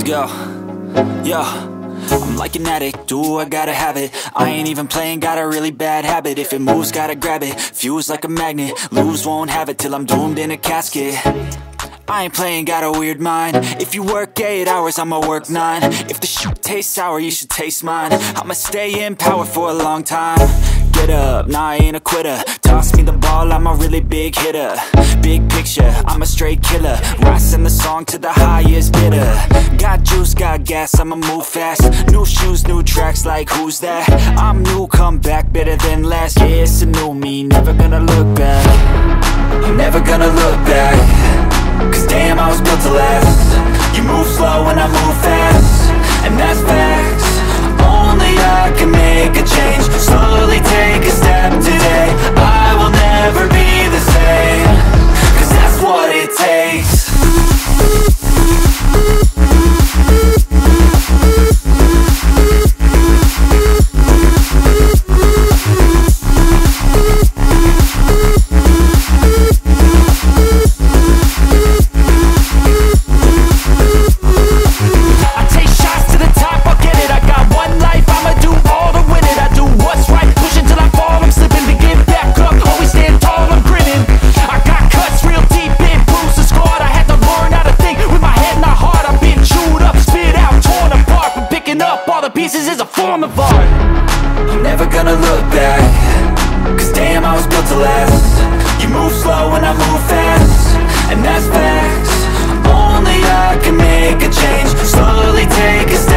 go. Yo, I'm like an addict, do I gotta have it. I ain't even playing, got a really bad habit. If it moves, gotta grab it, fuse like a magnet. Lose, won't have it till I'm doomed in a casket. I ain't playing, got a weird mind. If you work 8 hours, I'ma work 9. If the shoot tastes sour, you should taste mine. I'ma stay in power for a long time. Get up, nah, I ain't a quitter. Toss me the ball, I'm a really big hitter. Big picture, I'm a straight killer. Rising the song to the highest bidder. Got juice, got gas, I'ma move fast. New shoes, new tracks, like who's that? I'm new, come back, better than last. Yeah, it's a new me, never gonna look back. I'm never gonna look back. Cause damn, I was built to last. You move slow and I move fast, and that's facts. Only I can make a change. Slowly take a step today. I will never be the same. Cause that's what it takes. Pieces is a form of art. I'm never gonna look back. Cause damn, I was built to last. You move slow and I move fast, and that's facts. Only I can make a change. Slowly take a step